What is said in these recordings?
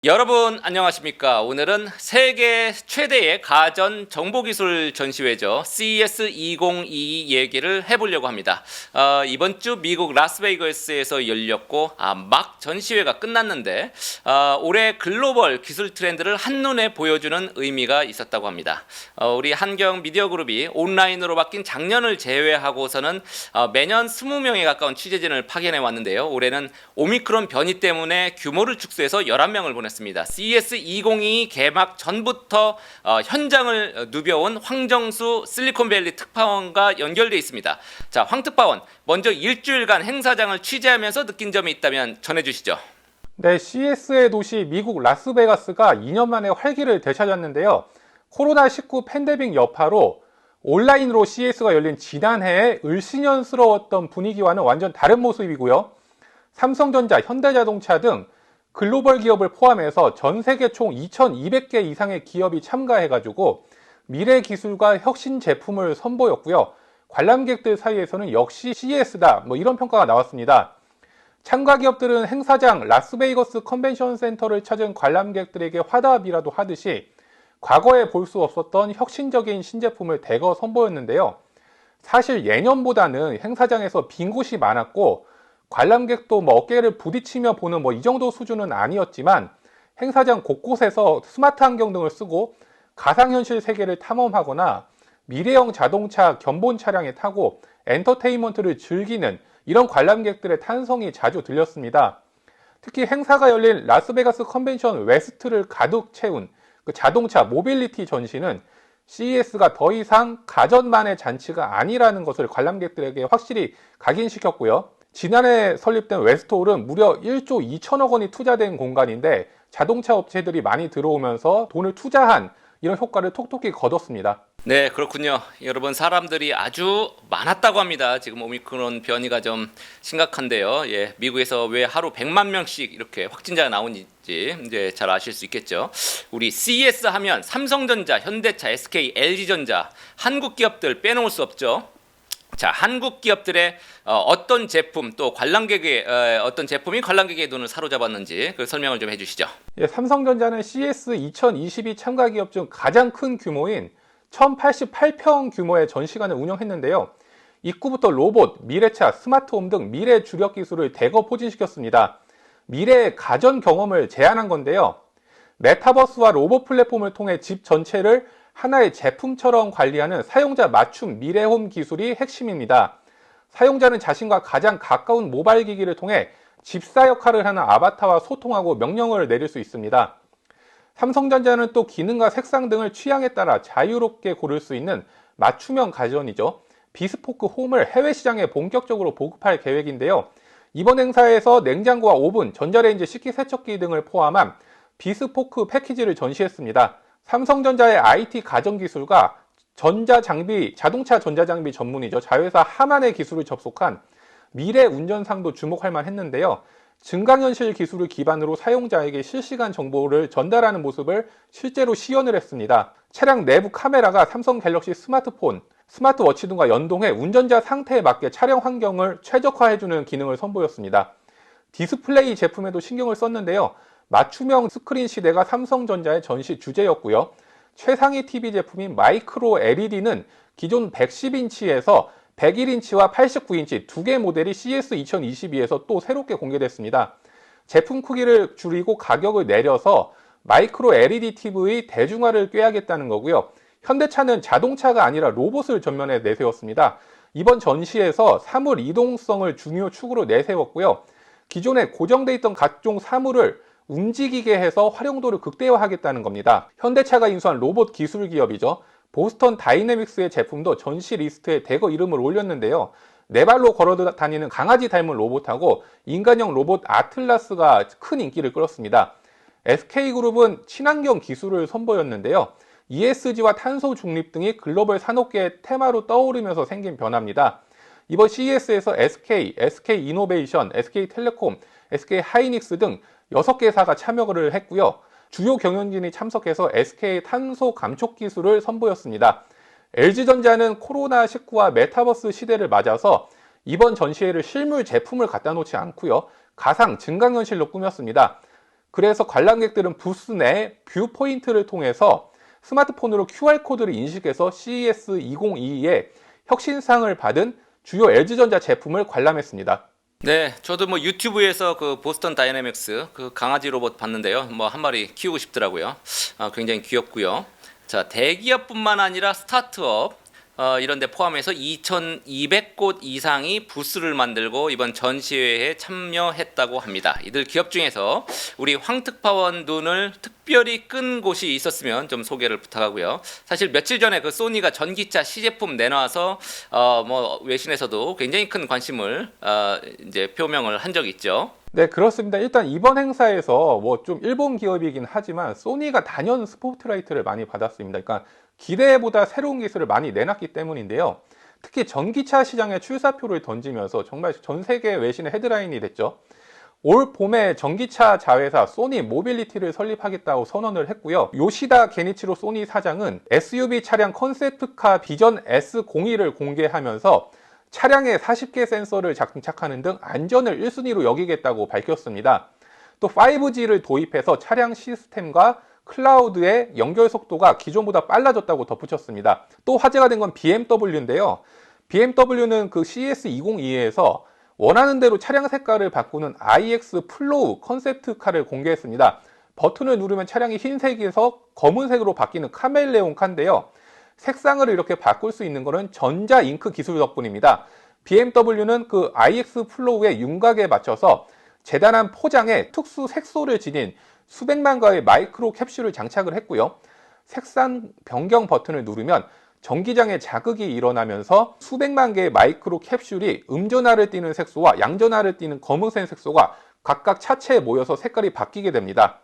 여러분 안녕하십니까? 오늘은 세계 최대의 가전 정보기술 전시회죠. CES 2022 얘기를 해보려고 합니다. 이번 주 미국 라스베이거스에서 열렸고 막 전시회가 끝났는데 올해 글로벌 기술 트렌드를 한눈에 보여주는 의미가 있었다고 합니다. 우리 한경 미디어그룹이 온라인으로 바뀐 작년을 제외하고서는 매년 20명에 가까운 취재진을 파견해 왔는데요. 올해는 오미크론 변이 때문에 규모를 축소해서 11명을 보냈습니다. CES 2022 개막 전부터 현장을 누벼온 황정수 실리콘밸리 특파원과 연결돼 있습니다. 자, 황 특파원, 먼저 일주일간 행사장을 취재하면서 느낀 점이 있다면 전해주시죠. 네, CES의 도시 미국 라스베가스가 2년 만에 활기를 되찾았는데요. 코로나19 팬데믹 여파로 온라인으로 CES가 열린 지난해에 을씨년스러웠던 분위기와는 완전 다른 모습이고요. 삼성전자, 현대자동차 등 글로벌 기업을 포함해서 전 세계 총 2,200개 이상의 기업이 참가해가지고 미래 기술과 혁신 제품을 선보였고요. 관람객들 사이에서는 역시 CES다 이런 평가가 나왔습니다. 참가 기업들은 행사장 라스베이거스 컨벤션 센터를 찾은 관람객들에게 화답이라도 하듯이 과거에 볼 수 없었던 혁신적인 신제품을 대거 선보였는데요. 사실 예년보다는 행사장에서 빈 곳이 많았고 관람객도 어깨를 부딪히며 보는 이 정도 수준은 아니었지만 행사장 곳곳에서 스마트 안경 등을 쓰고 가상현실 세계를 탐험하거나 미래형 자동차 견본 차량에 타고 엔터테인먼트를 즐기는 이런 관람객들의 탄성이 자주 들렸습니다. 특히 행사가 열린 라스베가스 컨벤션 웨스트를 가득 채운 그 자동차 모빌리티 전시는 CES가 더 이상 가전만의 잔치가 아니라는 것을 관람객들에게 확실히 각인시켰고요. 지난해 설립된 웨스트홀은 무려 1조 2천억 원이 투자된 공간인데 자동차 업체들이 많이 들어오면서 돈을 투자한 이런 효과를 톡톡히 거뒀습니다. 네, 그렇군요. 여러분, 사람들이 아주 많았다고 합니다. 지금 오미크론 변이가 좀 심각한데요. 예, 미국에서 왜 하루 100만 명씩 이렇게 확진자가 나오는지 이제 잘 아실 수 있겠죠. 우리 CES 하면 삼성전자, 현대차, SK, LG전자, 한국 기업들 빼놓을 수 없죠. 자, 한국 기업들의 어떤 제품 또 관람객의 어떤 제품이 관람객의 눈을 사로잡았는지 그 설명을 좀 해주시죠. 예, 삼성전자는 CES 2022 참가 기업 중 가장 큰 규모인 1088평 규모의 전시관을 운영했는데요. 입구부터 로봇, 미래차, 스마트홈 등 미래 주력 기술을 대거 포진시켰습니다. 미래의 가전 경험을 제안한 건데요. 메타버스와 로봇 플랫폼을 통해 집 전체를 하나의 제품처럼 관리하는 사용자 맞춤 미래홈 기술이 핵심입니다. 사용자는 자신과 가장 가까운 모바일 기기를 통해 집사 역할을 하는 아바타와 소통하고 명령을 내릴 수 있습니다. 삼성전자는 또 기능과 색상 등을 취향에 따라 자유롭게 고를 수 있는 맞춤형 가전이죠. 비스포크 홈을 해외 시장에 본격적으로 보급할 계획인데요. 이번 행사에서 냉장고와 오븐, 전자레인지, 식기세척기 등을 포함한 비스포크 패키지를 전시했습니다. 삼성전자의 IT 가전기술과 전자장비, 자동차 전자장비 전문이죠. 자회사 하만의 기술을 접속한 미래 운전상도 주목할 만했는데요. 증강현실 기술을 기반으로 사용자에게 실시간 정보를 전달하는 모습을 실제로 시연을 했습니다. 차량 내부 카메라가 삼성 갤럭시 스마트폰, 스마트워치 등과 연동해 운전자 상태에 맞게 차량 환경을 최적화해주는 기능을 선보였습니다. 디스플레이 제품에도 신경을 썼는데요. 맞춤형 스크린 시대가 삼성전자의 전시 주제였고요. 최상위 TV 제품인 마이크로 LED는 기존 110인치에서 101인치와 89인치 두 개 모델이 CES 2022에서 또 새롭게 공개됐습니다. 제품 크기를 줄이고 가격을 내려서 마이크로 LED TV 대중화를 꾀하겠다는 거고요. 현대차는 자동차가 아니라 로봇을 전면에 내세웠습니다. 이번 전시에서 사물 이동성을 중요 축으로 내세웠고요. 기존에 고정돼 있던 각종 사물을 움직이게 해서 활용도를 극대화하겠다는 겁니다. 현대차가 인수한 로봇 기술 기업이죠. 보스턴 다이내믹스의 제품도 전시 리스트에 대거 이름을 올렸는데요. 네 발로 걸어 다니는 강아지 닮은 로봇하고 인간형 로봇 아틀라스가 큰 인기를 끌었습니다. SK그룹은 친환경 기술을 선보였는데요. ESG와 탄소 중립 등이 글로벌 산업계의 테마로 떠오르면서 생긴 변화입니다. 이번 CES에서 SK, SK이노베이션, SK텔레콤, SK하이닉스 등 6개사가 참여를 했고요. 주요 경영진이 참석해서 SK 탄소 감축 기술을 선보였습니다. LG전자는 코로나19와 메타버스 시대를 맞아서 이번 전시회를 실물 제품을 갖다 놓지 않고요. 가상 증강현실로 꾸몄습니다. 그래서 관람객들은 부스 내 뷰 포인트를 통해서 스마트폰으로 QR코드를 인식해서 CES 2022에 혁신상을 받은 주요 LG전자 제품을 관람했습니다. 네, 저도 뭐 유튜브에서 그 보스턴 다이내믹스 그 강아지 로봇 봤는데요. 뭐 한 마리 키우고 싶더라고요. 굉장히 귀엽고요. 자, 대기업뿐만 아니라 스타트업 이런 데 포함해서 2,200곳 이상이 부스를 만들고 이번 전시회에 참여했다고 합니다. 이들 기업 중에서 우리 황특파원 눈을 특별히 끈 곳이 있었으면 좀 소개를 부탁하고요. 사실 며칠 전에 그 소니가 전기차 시제품 내놔서 뭐 외신에서도 굉장히 큰 관심을 이제 표명을 한 적이 있죠. 네, 그렇습니다. 일단 이번 행사에서 뭐 좀 일본 기업이긴 하지만 소니가 단연 스포트라이트를 많이 받았습니다. 그러니까 기대보다 새로운 기술을 많이 내놨기 때문인데요. 특히 전기차 시장에 출사표를 던지면서 정말 전 세계 외신의 헤드라인이 됐죠. 올 봄에 전기차 자회사 소니 모빌리티를 설립하겠다고 선언을 했고요. 요시다 게니치로 소니 사장은 SUV 차량 컨셉트카 비전 S02를 공개하면서 차량에 40개 센서를 장착하는 등 안전을 1순위로 여기겠다고 밝혔습니다. 또 5G를 도입해서 차량 시스템과 클라우드의 연결 속도가 기존보다 빨라졌다고 덧붙였습니다. 또 화제가 된 건 BMW인데요. BMW는 그 CES 2022에서 원하는 대로 차량 색깔을 바꾸는 iX 플로우 컨셉트카를 공개했습니다. 버튼을 누르면 차량이 흰색에서 검은색으로 바뀌는 카멜레온 카인데요. 색상을 이렇게 바꿀 수 있는 것은 전자 잉크 기술 덕분입니다. BMW는 그 iX 플로우의 윤곽에 맞춰서 재단한 포장에 특수 색소를 지닌 수백만 가의 마이크로 캡슐을 장착을 했고요. 색상 변경 버튼을 누르면 전기장에 자극이 일어나면서 수백만 개의 마이크로 캡슐이 음전하를 띠는 색소와 양전하를 띠는 검은색 색소가 각각 차체에 모여서 색깔이 바뀌게 됩니다.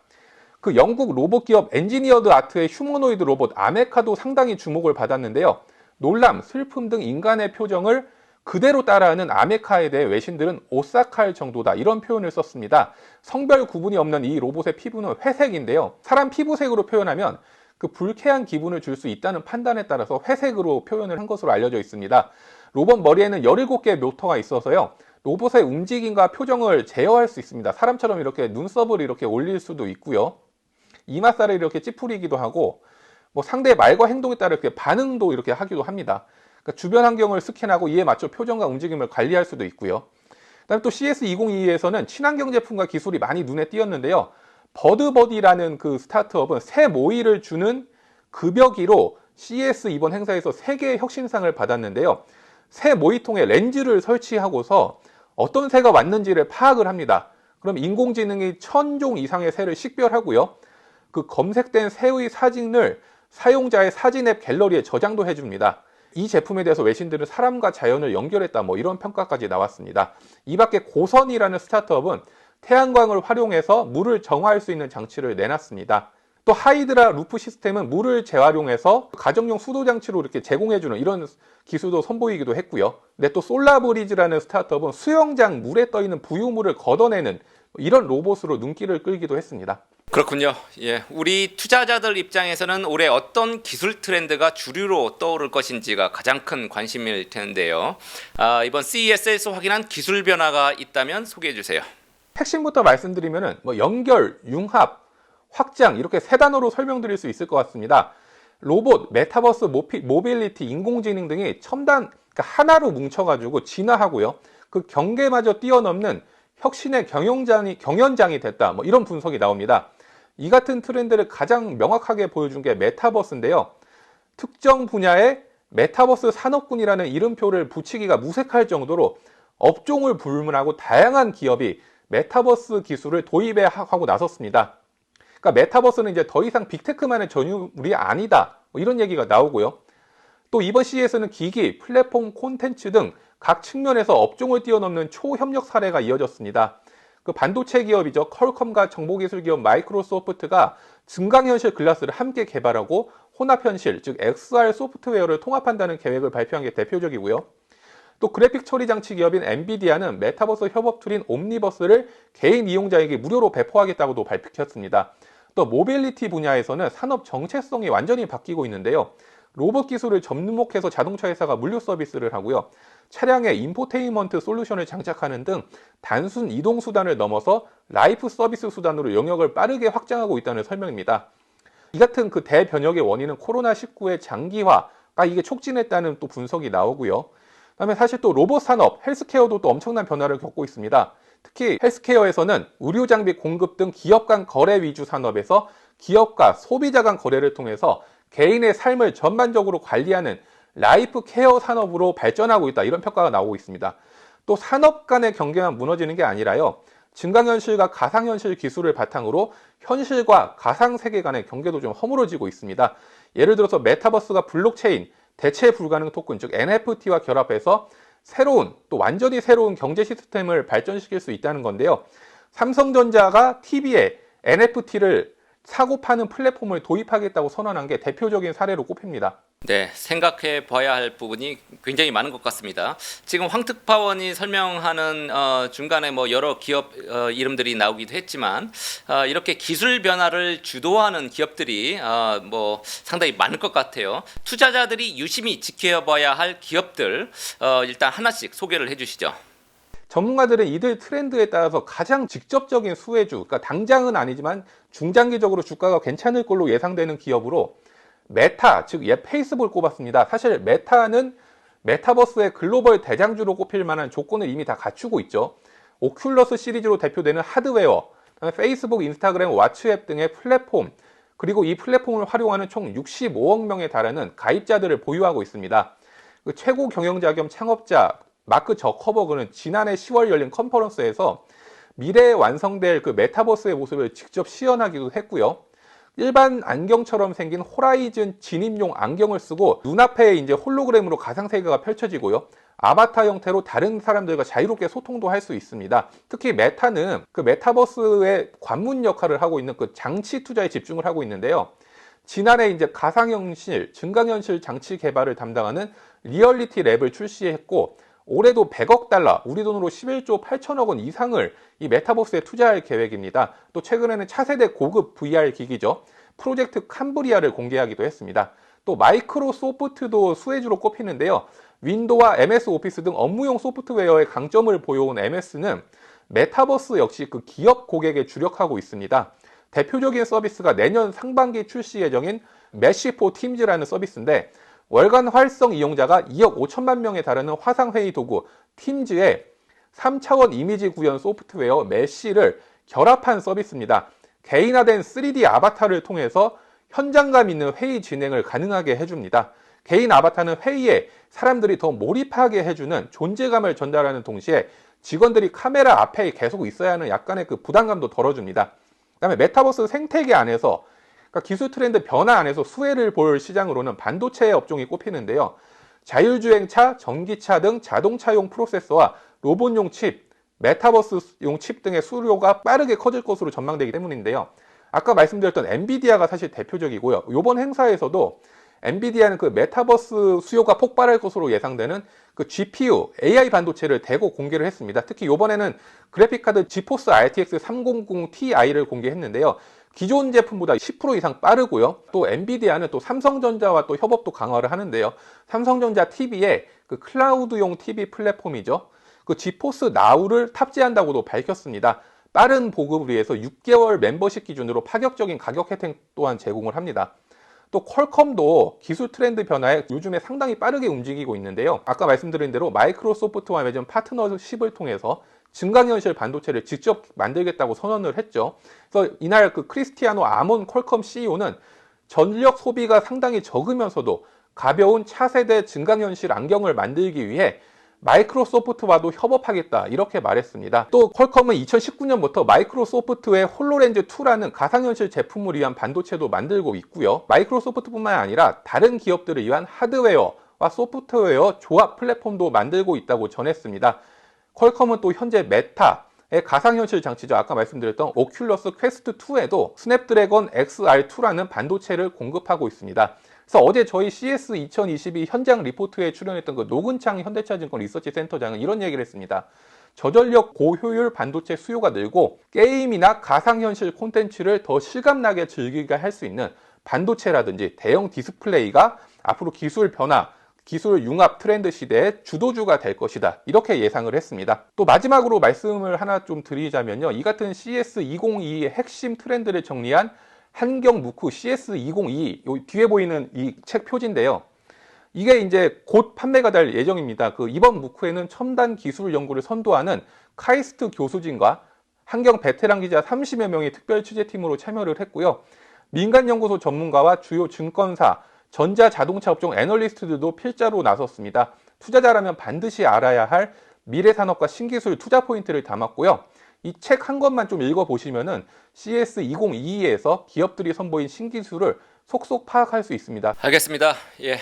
그 영국 로봇 기업 엔지니어드 아트의 휴머노이드 로봇 아메카도 상당히 주목을 받았는데요. 놀람, 슬픔 등 인간의 표정을 그대로 따라하는 아메카에 대해 외신들은 오싹할 정도다 이런 표현을 썼습니다. 성별 구분이 없는 이 로봇의 피부는 회색인데요. 사람 피부색으로 표현하면 그 불쾌한 기분을 줄 수 있다는 판단에 따라서 회색으로 표현을 한 것으로 알려져 있습니다. 로봇 머리에는 17개의 모터가 있어서요. 로봇의 움직임과 표정을 제어할 수 있습니다. 사람처럼 이렇게 눈썹을 이렇게 올릴 수도 있고요. 이마살을 이렇게 찌푸리기도 하고 뭐 상대의 말과 행동에 따라 이렇게 반응도 이렇게 하기도 합니다. 그러니까 주변 환경을 스캔하고 이에 맞춰 표정과 움직임을 관리할 수도 있고요. 그다음에 또 CES 2022에서는 친환경 제품과 기술이 많이 눈에 띄었는데요. 버드버디라는 그 스타트업은 새 모이를 주는 급여기로 CES 이번 행사에서 3개의 혁신상을 받았는데요. 새 모이통에 렌즈를 설치하고서 어떤 새가 왔는지를 파악을 합니다. 그럼 인공지능이 1000종 이상의 새를 식별하고요. 그 검색된 새의 사진을 사용자의 사진 앱 갤러리에 저장도 해줍니다. 이 제품에 대해서 외신들은 사람과 자연을 연결했다 뭐 이런 평가까지 나왔습니다. 이 밖에 고선이라는 스타트업은 태양광을 활용해서 물을 정화할 수 있는 장치를 내놨습니다. 또 하이드라 루프 시스템은 물을 재활용해서 가정용 수도 장치로 이렇게 제공해주는 이런 기술도 선보이기도 했고요. 근데 또 솔라브리즈라는 스타트업은 수영장 물에 떠있는 부유물을 걷어내는 이런 로봇으로 눈길을 끌기도 했습니다. 그렇군요. 예, 우리 투자자들 입장에서는 올해 어떤 기술 트렌드가 주류로 떠오를 것인지가 가장 큰 관심일 텐데요. 이번 CES에서 확인한 기술 변화가 있다면 소개해 주세요. 핵심부터 말씀드리면은 뭐 연결, 융합, 확장 이렇게 세 단어로 설명드릴 수 있을 것 같습니다. 로봇, 메타버스, 모빌리티, 인공지능 등이 첨단 그러니까 하나로 뭉쳐가지고 진화하고요. 그 경계마저 뛰어넘는 혁신의 경연장이 됐다. 뭐 이런 분석이 나옵니다. 이 같은 트렌드를 가장 명확하게 보여준 게 메타버스인데요. 특정 분야에 메타버스 산업군이라는 이름표를 붙이기가 무색할 정도로 업종을 불문하고 다양한 기업이 메타버스 기술을 도입하고 나섰습니다. 그러니까 메타버스는 이제 더 이상 빅테크만의 전유물이 아니다. 뭐 이런 얘기가 나오고요. 또 이번 CES는 기기, 플랫폼, 콘텐츠 등 각 측면에서 업종을 뛰어넘는 초협력 사례가 이어졌습니다. 그 반도체 기업이죠. 퀄컴과 정보기술 기업 마이크로소프트가 증강현실 글라스를 함께 개발하고 혼합현실, 즉 XR 소프트웨어를 통합한다는 계획을 발표한 게 대표적이고요. 또 그래픽 처리 장치 기업인 엔비디아는 메타버스 협업 툴인 옴니버스를 개인 이용자에게 무료로 배포하겠다고도 밝혔습니다. 또 모빌리티 분야에서는 산업 정체성이 완전히 바뀌고 있는데요. 로봇 기술을 접목해서 자동차 회사가 물류 서비스를 하고요. 차량에 인포테인먼트 솔루션을 장착하는 등 단순 이동 수단을 넘어서 라이프 서비스 수단으로 영역을 빠르게 확장하고 있다는 설명입니다. 이 같은 그 대변혁의 원인은 코로나19의 장기화가 이게 촉진했다는 또 분석이 나오고요. 그다음에 사실 또 로봇 산업, 헬스케어도 또 엄청난 변화를 겪고 있습니다. 특히 헬스케어에서는 의료 장비 공급 등 기업 간 거래 위주 산업에서 기업과 소비자 간 거래를 통해서 개인의 삶을 전반적으로 관리하는 라이프 케어 산업으로 발전하고 있다, 이런 평가가 나오고 있습니다. 또 산업 간의 경계만 무너지는 게 아니라요, 증강현실과 가상현실 기술을 바탕으로 현실과 가상세계 간의 경계도 좀 허물어지고 있습니다. 예를 들어서 메타버스가 블록체인, 대체 불가능 토큰, 즉 NFT와 결합해서 새로운, 또 완전히 새로운 경제 시스템을 발전시킬 수 있다는 건데요. 삼성전자가 TV에 NFT를 사고 파는 플랫폼을 도입하겠다고 선언한 게 대표적인 사례로 꼽힙니다. 네, 생각해 봐야 할 부분이 굉장히 많은 것 같습니다. 지금 황특파원이 설명하는 중간에 뭐 여러 기업 이름들이 나오기도 했지만 이렇게 기술 변화를 주도하는 기업들이 뭐 상당히 많을 것 같아요. 투자자들이 유심히 지켜봐야 할 기업들 일단 하나씩 소개를 해주시죠. 전문가들은 이들 트렌드에 따라서 가장 직접적인 수혜주, 그러니까 당장은 아니지만 중장기적으로 주가가 괜찮을 걸로 예상되는 기업으로 메타, 즉 페이스북을 꼽았습니다. 사실 메타는 메타버스의 글로벌 대장주로 꼽힐 만한 조건을 이미 다 갖추고 있죠. 오큘러스 시리즈로 대표되는 하드웨어, 페이스북, 인스타그램, 왓츠앱 등의 플랫폼, 그리고 이 플랫폼을 활용하는 총 65억 명에 달하는 가입자들을 보유하고 있습니다. 그 최고 경영자 겸 창업자 마크 저커버그는 지난해 10월 열린 컨퍼런스에서 미래에 완성될 그 메타버스의 모습을 직접 시연하기도 했고요. 일반 안경처럼 생긴 호라이즌 진입용 안경을 쓰고 눈앞에 이제 홀로그램으로 가상세계가 펼쳐지고요. 아바타 형태로 다른 사람들과 자유롭게 소통도 할 수 있습니다. 특히 메타는 그 메타버스의 관문 역할을 하고 있는 그 장치 투자에 집중을 하고 있는데요. 지난해 이제 가상현실, 증강현실 장치 개발을 담당하는 리얼리티 랩을 출시했고, 올해도 100억 달러, 우리 돈으로 11조 8천억 원 이상을 이 메타버스에 투자할 계획입니다. 또 최근에는 차세대 고급 VR 기기죠, 프로젝트 캄브리아를 공개하기도 했습니다. 또 마이크로소프트도 수혜주로 꼽히는데요. 윈도우와 MS 오피스 등 업무용 소프트웨어의 강점을 보여온 MS는 메타버스 역시 그 기업 고객에 주력하고 있습니다. 대표적인 서비스가 내년 상반기 출시 예정인 메시4 팀즈라는 서비스인데, 월간 활성 이용자가 2억 5천만 명에 달하는 화상회의 도구 팀즈에 3차원 이미지 구현 소프트웨어 메시를 결합한 서비스입니다. 개인화된 3D 아바타를 통해서 현장감 있는 회의 진행을 가능하게 해줍니다. 개인 아바타는 회의에 사람들이 더 몰입하게 해주는 존재감을 전달하는 동시에 직원들이 카메라 앞에 계속 있어야 하는 약간의 그 부담감도 덜어줍니다. 그다음에 메타버스 생태계 안에서, 그러니까 기술 트렌드 변화 안에서 수혜를 볼 시장으로는 반도체 업종이 꼽히는데요. 자율주행차, 전기차 등 자동차용 프로세서와 로봇용 칩, 메타버스용 칩 등의 수요가 빠르게 커질 것으로 전망되기 때문인데요. 아까 말씀드렸던 엔비디아가 사실 대표적이고요. 이번 행사에서도 엔비디아는 그 메타버스 수요가 폭발할 것으로 예상되는 그 GPU, AI 반도체를 대거 공개를 했습니다. 특히 이번에는 그래픽카드 지포스 RTX 300 Ti를 공개했는데요. 기존 제품보다 10% 이상 빠르고요. 또 엔비디아는 또 삼성전자와 또 협업도 강화를 하는데요. 삼성전자 TV에 그 클라우드용 TV 플랫폼이죠, 그 지포스 나우를 탑재한다고도 밝혔습니다. 빠른 보급을 위해서 6개월 멤버십 기준으로 파격적인 가격 혜택 또한 제공을 합니다. 또 퀄컴도 기술 트렌드 변화에 요즘에 상당히 빠르게 움직이고 있는데요. 아까 말씀드린 대로 마이크로소프트와 맺은 파트너십을 통해서 증강현실 반도체를 직접 만들겠다고 선언을 했죠. 그래서 이날 그 크리스티아노 아몬 퀄컴 CEO는 전력 소비가 상당히 적으면서도 가벼운 차세대 증강현실 안경을 만들기 위해 마이크로소프트와도 협업하겠다, 이렇게 말했습니다. 또 퀄컴은 2019년부터 마이크로소프트의 홀로렌즈2라는 가상현실 제품을 위한 반도체도 만들고 있고요. 마이크로소프트뿐만 아니라 다른 기업들을 위한 하드웨어와 소프트웨어 조합 플랫폼도 만들고 있다고 전했습니다. 퀄컴은 또 현재 메타의 가상현실 장치죠, 아까 말씀드렸던 오큘러스 퀘스트 2에도 스냅드래곤 XR2라는 반도체를 공급하고 있습니다. 그래서 어제 저희 CS 2022 현장 리포트에 출연했던 그 노근창 현대차증권 리서치 센터장은 이런 얘기를 했습니다. 저전력 고효율 반도체 수요가 늘고 게임이나 가상현실 콘텐츠를 더 실감나게 즐기게 할 수 있는 반도체라든지 대형 디스플레이가 앞으로 기술 변화, 기술 융합 트렌드 시대의 주도주가 될 것이다. 이렇게 예상을 했습니다. 또 마지막으로 말씀을 하나 좀 드리자면요. 이 같은 CS2022의 핵심 트렌드를 정리한 한경무크 CS2022, 요 뒤에 보이는 이 책 표지인데요. 이게 이제 곧 판매가 될 예정입니다. 이번 무크에는 첨단 기술 연구를 선도하는 카이스트 교수진과 한경 베테랑 기자 30여 명이 특별 취재팀으로 참여를 했고요. 민간 연구소 전문가와 주요 증권사, 전자자동차 업종 애널리스트들도 필자로 나섰습니다. 투자자라면 반드시 알아야 할 미래 산업과 신기술 투자 포인트를 담았고요. 이 책 한 권만 좀 읽어보시면은 CS2022에서 기업들이 선보인 신기술을 속속 파악할 수 있습니다. 알겠습니다. 예,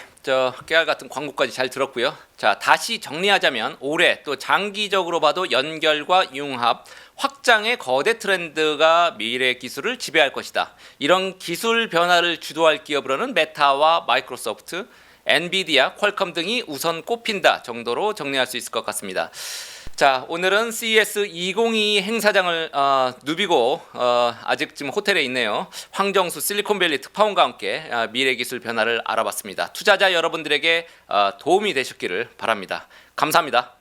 깨알 같은 광고까지 잘 들었고요. 자, 다시 정리하자면 올해 또 장기적으로 봐도 연결과 융합, 확장의 거대 트렌드가 미래 기술을 지배할 것이다. 이런 기술 변화를 주도할 기업으로는 메타와 마이크로소프트, 엔비디아, 퀄컴 등이 우선 꼽힌다 정도로 정리할 수 있을 것 같습니다. 자, 오늘은 CES 2022 행사장을 누비고 아직 지금 호텔에 있네요. 황정수 실리콘밸리 특파원과 함께 미래 기술 변화를 알아봤습니다. 투자자 여러분들에게 도움이 되셨기를 바랍니다. 감사합니다.